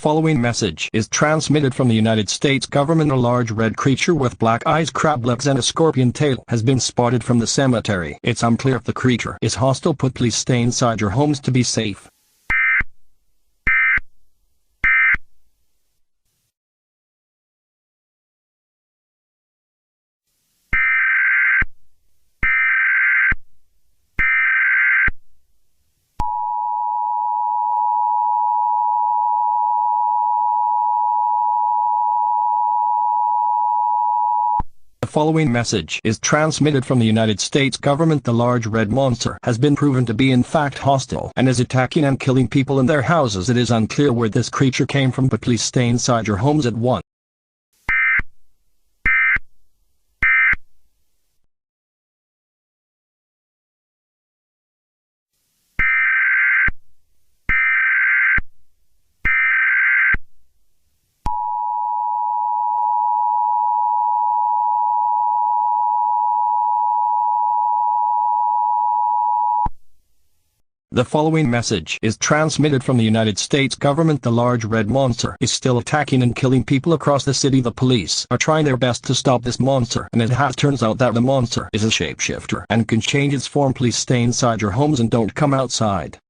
following message is transmitted from the United States government. A large red creature with black eyes, crab legs and a scorpion tail has been spotted from the cemetery. It's unclear if the creature is hostile. Please stay inside your homes to be safe. The following message is transmitted from the United States government. The large red monster has been proven to be in fact hostile and is attacking and killing people in their houses. It is unclear where this creature came from, but please stay inside your homes at once. The following message is transmitted from the United States government. The large red monster is still attacking and killing people across the city. The police are trying their best to stop this monster, and it turns out that the monster is a shapeshifter and can change its form. Please stay inside your homes and don't come outside.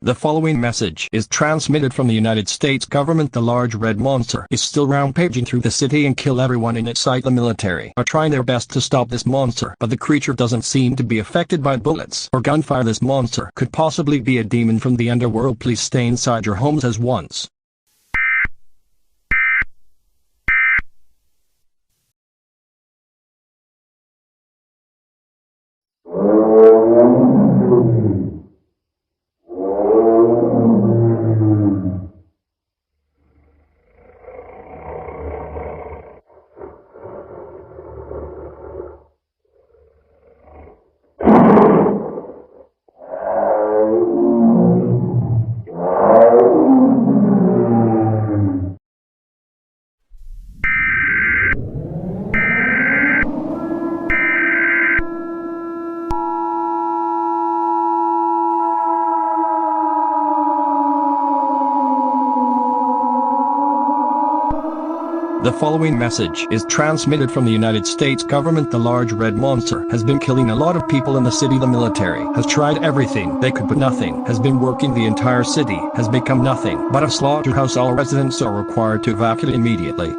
The following message is transmitted from the United States government. The large red monster is still rampaging through the city and kill everyone in its sight. The military are trying their best to stop this monster, but the creature doesn't seem to be affected by bullets or gunfire. This monster could possibly be a demon from the underworld. Please stay inside your homes as once. The following message is transmitted from the United States government. The large red monster has been killing a lot of people in the city. The military has tried everything they could, but nothing has been working. The entire city has become nothing but a slaughterhouse. All residents are required to evacuate immediately.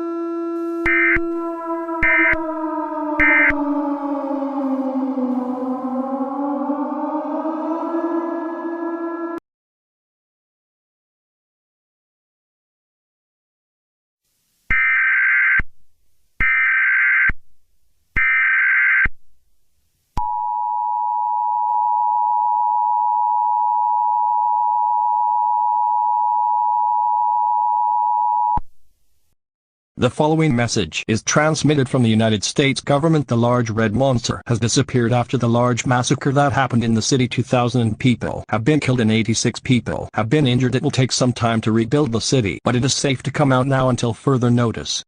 The following message is transmitted from the United States government. The large red monster has disappeared after the large massacre that happened in the city. 2,000 people have been killed and 86 people have been injured. It will take some time to rebuild the city, but it is safe to come out now until further notice.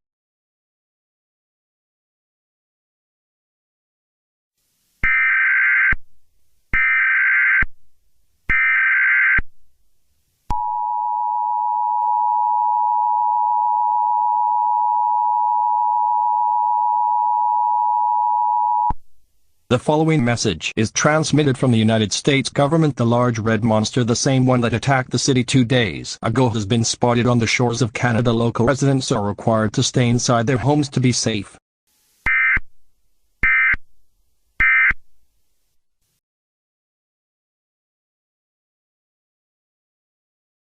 The following message is transmitted from the United States government. The large red monster, the same one that attacked the city 2 days ago, has been spotted on the shores of Canada. Local residents are required to stay inside their homes to be safe.